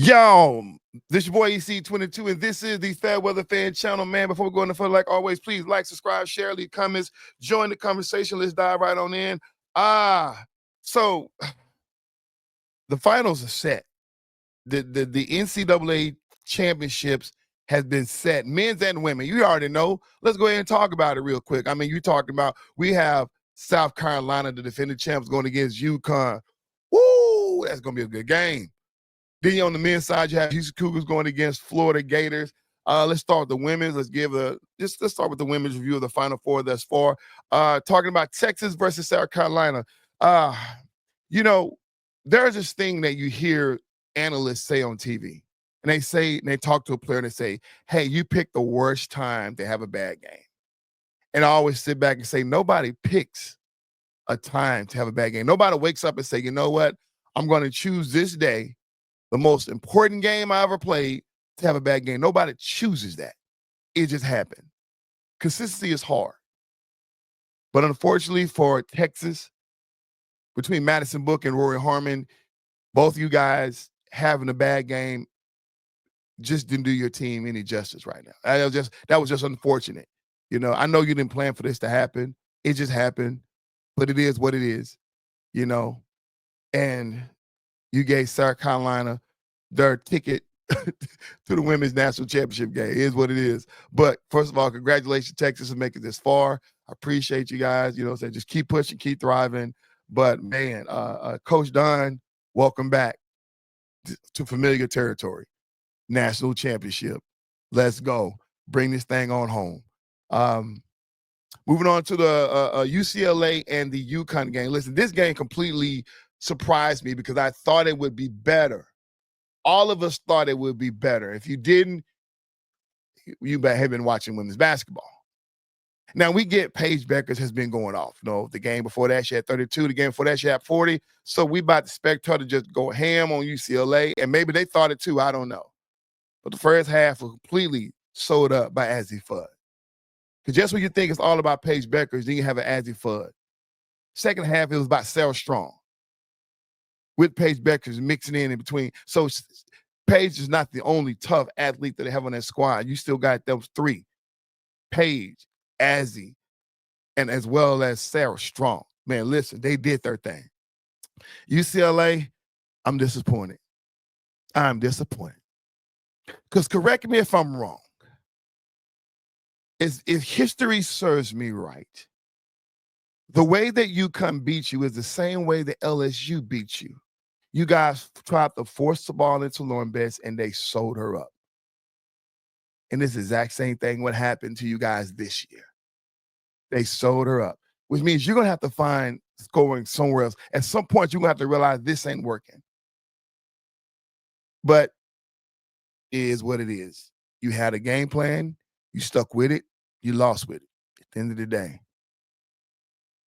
Yo, this your boy EC22, and this is the Fair Weather Fan Channel, man. Before we go into further, like always, please like, subscribe, share, leave comments, join the conversation. Let's dive right on in. So the finals are set. The NCAA championships has been set, men's and women. You already know. Let's go ahead and talk about it real quick. I mean, you talking about we have South Carolina, the defending champs, going against UConn. Woo, that's gonna be a good game. Then on the men's side, you have Houston Cougars going against Florida Gators. Let's start with the women's. Let's start with the women's review of the Final Four thus far. Talking about Texas versus South Carolina. Uh, you know, there's this thing that you hear analysts say on TV, and they talk to a player and they say, "Hey, you picked the worst time to have a bad game." And I always sit back and say, nobody picks a time to have a bad game. Nobody wakes up and say, you know what? I'm going to choose this day, the most important game I ever played, to have a bad game. Nobody chooses that. It just happened. Consistency is hard. But unfortunately for Texas, between Madison Book and Rory Harmon, both of you guys having a bad game just didn't do your team any justice right now. That was just unfortunate. You know, I know you didn't plan for this to happen. It just happened. But it is what it is, you know. And you gave South Carolina their ticket to the women's national championship game. It is what it is. But first of all, congratulations, Texas, for making this far. I appreciate you guys. You know, so just keep pushing, keep thriving. But man, Coach Don, welcome back to familiar territory. National championship. Let's go. Bring this thing on home. Moving on to the UCLA and the UConn game. Listen, this game completely surprised me because I thought it would be better. All of us thought it would be better. If you didn't, you have been watching women's basketball. Now, we get Paige Beckers has been going off. You know, the game before that, she had 32. The game before that, she had 40. So we about to expect her to just go ham on UCLA, and maybe they thought it too. I don't know. But the first half was completely sold up by Azzi Fudd. Because just when you think it's all about Paige Beckers, then you have an Azzi Fudd. Second half, it was about Sarah Strong, with Paige Beckers mixing in between. So Paige is not the only tough athlete that they have on that squad. You still got those three: Paige, Azzi, and as well as Sarah Strong. Man, listen, they did their thing. UCLA, I'm disappointed. I'm disappointed. Because correct me if I'm wrong. If history serves me right, the way that UConn beat you is the same way that LSU beat you. You guys tried to force the ball into Lauren Betts, and they sold her up. And this exact same thing what happened to you guys this year. They sold her up, which means you're going to have to find scoring somewhere else. At some point, you're going to have to realize this ain't working. But it is what it is. You had a game plan. You stuck with it. You lost with it at the end of the day.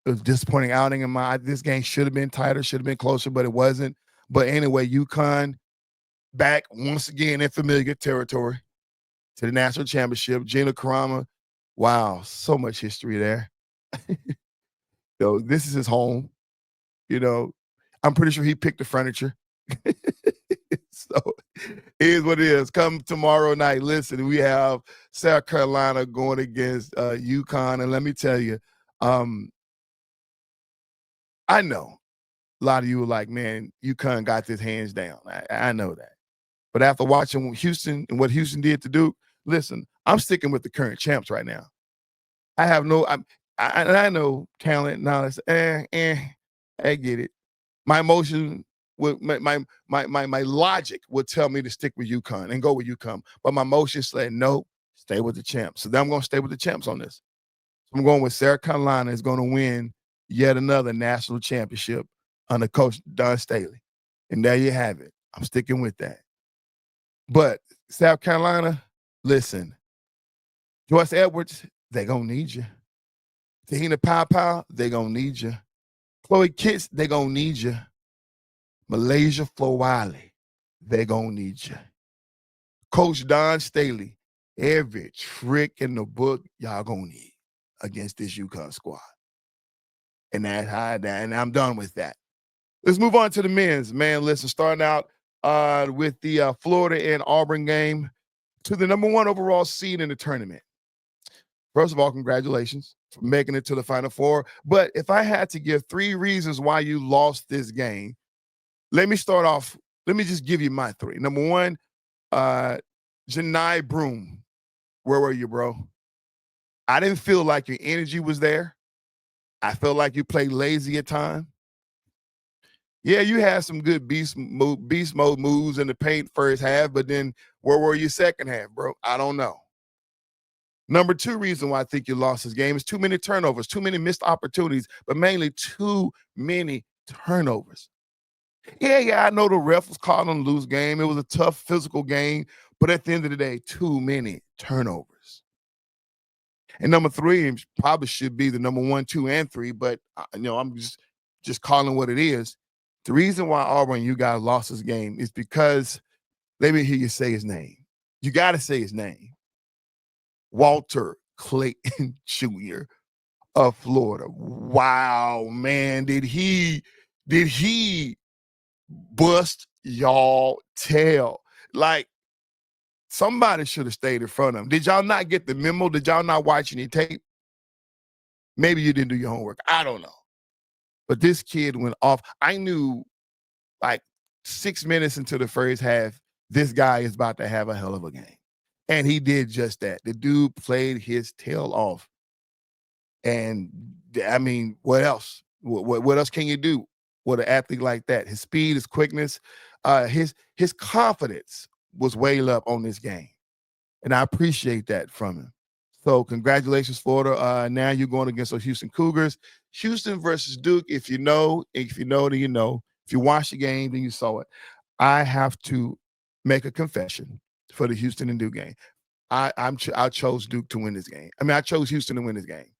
It was a disappointing outing in my. This game should have been tighter, should have been closer, but it wasn't. But anyway, UConn back once again in familiar territory to the national championship. Gina Carama, wow, so much history there. So this is his home. You know, I'm pretty sure he picked the furniture. So it is what it is. Come tomorrow night. Listen, we have South Carolina going against UConn, and let me tell you, I know a lot of you are like, man, UConn got this hands down. I know that. But after watching Houston and what Houston did to Duke, listen, I'm sticking with the current champs right now. I have no, I know talent now. I get it. My emotion, my logic would tell me to stick with UConn and go with UConn. But my emotion said, no, stay with the champs. So then I'm going to stay with the champs on this. So I'm going with South Carolina is going to win yet another national championship under Coach Don Staley. And there you have it. I'm sticking with that. But South Carolina, listen, Joyce Edwards, they going to need you. Tahina Pow, they going to need you. Chloe Kitts, they going to need you. Malaysia Flowale, they going to need you. Coach Don Staley, every trick in the book y'all going to need against this UConn squad. And that's how and I'm done with that. Let's move on to the men's. Man, listen, starting out with the Florida and Auburn game to the #1 overall seed in the tournament. First of all, congratulations for making it to the Final Four. But if I had to give 3 reasons why you lost this game, let me start off. Let me just give you my 3. #1, Janai Broom. Where were you, bro? I didn't feel like your energy was there. I felt like you played lazy at times. Yeah, you had some good beast mode moves in the paint first half, but then where were you second half, bro? I don't know. #2 reason why I think you lost this game is too many turnovers, too many missed opportunities, but mainly too many turnovers. Yeah, I know the ref was calling on a loose game. It was a tough physical game, but at the end of the day, too many turnovers. And #3 probably should be the #1, 2, and 3, but I'm just calling what it is. The reason why Auburn, you guys lost this game is because, let me hear you say his name. You got to say his name. Walter Clayton Jr. of Florida. Wow, man, did he bust y'all tail? Like, somebody should have stayed in front of him. Did y'all not get the memo? Did y'all not watch any tape? Maybe you didn't do your homework. I don't know. But this kid went off. I knew like 6 minutes into the first half, this guy is about to have a hell of a game. And he did just that. The dude played his tail off. And I mean, what else? What else can you do with an athlete like that? His speed, his quickness, his confidence was way up on this game. And I appreciate that from him. So congratulations, Florida. Now you're going against the Houston Cougars. Houston versus Duke. If you know, then you know. If you watched the game, then you saw it. I have to make a confession for the Houston and Duke game. I chose Duke to win this game. I mean, I chose Houston to win this game.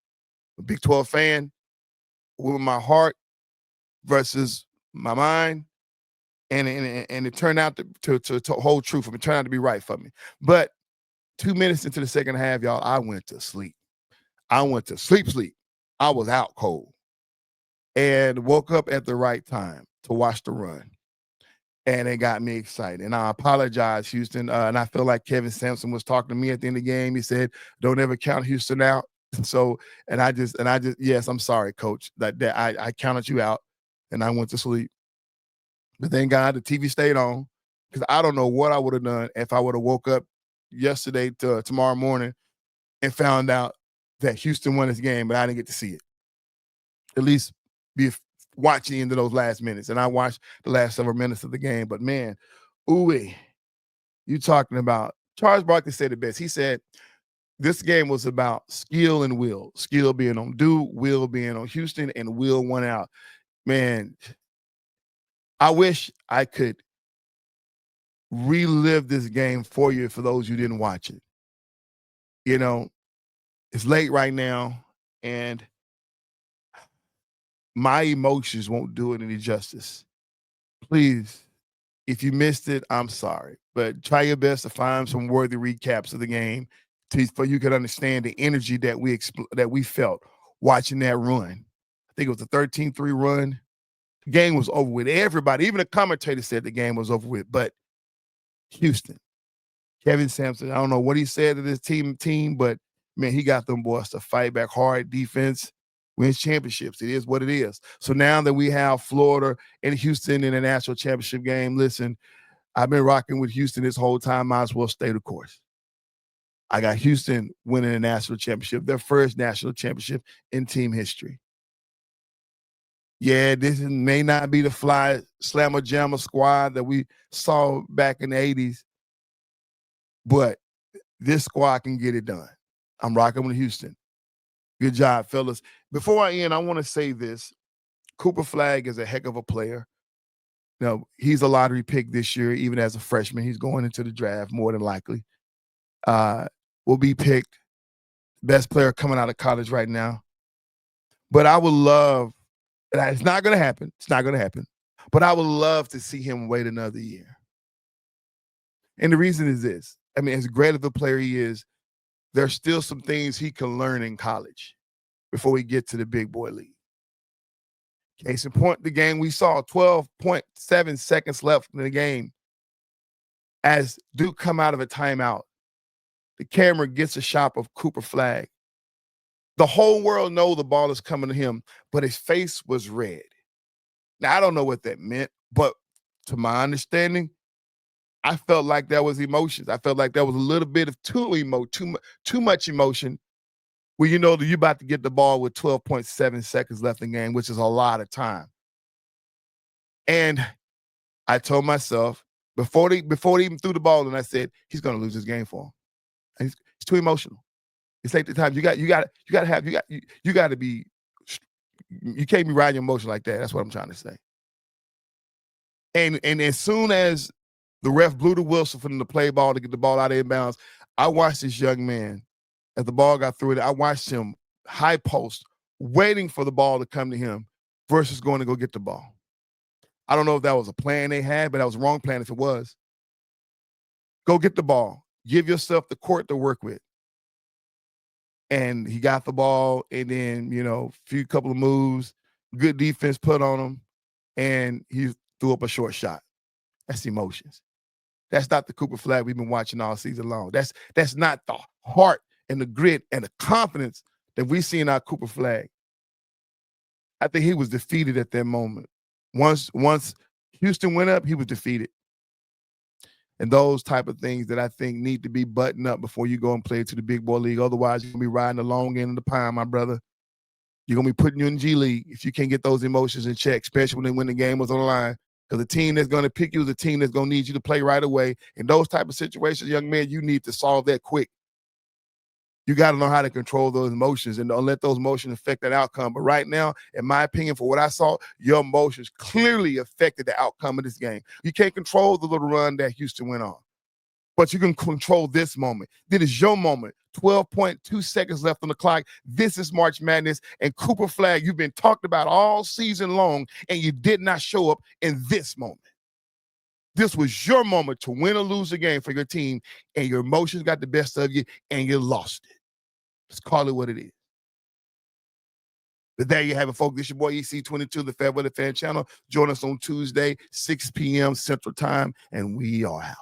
A Big 12 fan with my heart versus my mind, and it turned out to hold true for me. It turned out to be right for me. But 2 minutes into the second half, y'all, I went to sleep. I went to sleep. I was out cold and woke up at the right time to watch the run. And it got me excited. And I apologize, Houston. And I feel like Kevin Sampson was talking to me at the end of the game. He said, "Don't ever count Houston out." So, and I just, yes, I'm sorry, coach, that I counted you out and I went to sleep. But thank God the TV stayed on, because I don't know what I would have done if I would have woke up yesterday to tomorrow morning and found out that Houston won this game, but I didn't get to see it. At least be watching into those last minutes. And I watched the last several minutes of the game. But man, ooh, you talking about, Charles Barkley said it best. He said, this game was about skill and will. Skill being on Duke, will being on Houston, and will won out. Man, I wish I could relive this game for you for those who didn't watch it. You know, it's late right now, and my emotions won't do it any justice. Please, if you missed it, I'm sorry. But try your best to find some worthy recaps of the game for you can understand the energy that we felt watching that run. I think it was a 13-3 run. The game was over with. Everybody, even the commentator said the game was over with. But Houston, Kevin Sampson, I don't know what he said to this team, but man, he got them boys to fight back hard. Defense wins championships. It is what it is. So now that we have Florida and Houston in a national championship game, listen, I've been rocking with Houston this whole time. Might as well stay the course. I got Houston winning a national championship, their first national championship in team history. Yeah, this may not be the fly slammer jammer squad that we saw back in the 80s, but this squad can get it done. I'm rocking with Houston. Good job, fellas. Before I end, I want to say this. Cooper Flagg is a heck of a player. He's a lottery pick this year, even as a freshman. He's going into the draft more than likely. Will be picked best player coming out of college right now. But I would love, and it's not going to happen. It's not going to happen. But I would love to see him wait another year. And the reason is this. I mean, as great of a player he is, there's still some things he can learn in college before we get to the big boy league. Case in point, the game we saw, 12.7 seconds left in the game. As Duke come out of a timeout, the camera gets a shot of Cooper Flag. The whole world knows the ball is coming to him, but his face was red. Now, I don't know what that meant, but to my understanding, I felt like there was emotions. I felt like there was a little bit of too much emotion when you know that you're about to get the ball with 12.7 seconds left in the game, which is a lot of time. And I told myself before they even threw the ball, and I said, he's going to lose this game for him. And he's too emotional. It's like the time you got to be, you can't be riding your emotion like that. That's what I'm trying to say. And as soon as the ref blew the whistle for them to play ball to get the ball out of inbounds, I watched this young man, as the ball got through it, I watched him high post, waiting for the ball to come to him versus going to go get the ball. I don't know if that was a plan they had, but that was the wrong plan if it was. Go get the ball. Give yourself the court to work with. And he got the ball, and then, couple of moves, good defense put on him, and he threw up a short shot. That's emotions. That's not the Cooper Flag we've been watching all season long. That's not the heart and the grit and the confidence that we see in our Cooper Flag. I think he was defeated at that moment. Once Houston went up, he was defeated. And those type of things that I think need to be buttoned up before you go and play to the big boy league. Otherwise, you're going to be riding the long end of the pine, my brother. You're going to be putting you in G League if you can't get those emotions in check, especially when the game was on the line. Because the team that's going to pick you is a team that's going to need you to play right away. In those type of situations, young man, you need to solve that quick. You got to know how to control those emotions and don't let those emotions affect that outcome. But right now, in my opinion, for what I saw, your emotions clearly affected the outcome of this game. You can't control the little run that Houston went on, but you can control this moment. This is your moment. 12.2 seconds left on the clock. This is March Madness. And Cooper Flag, you've been talked about all season long, and you did not show up in this moment. This was your moment to win or lose the game for your team, and your emotions got the best of you, and you lost it. Let's call it what it is. But there you have it, folks. This is your boy EC22, the Fair Weather Fan Channel. Join us on Tuesday, 6 p.m. Central Time, and we are out.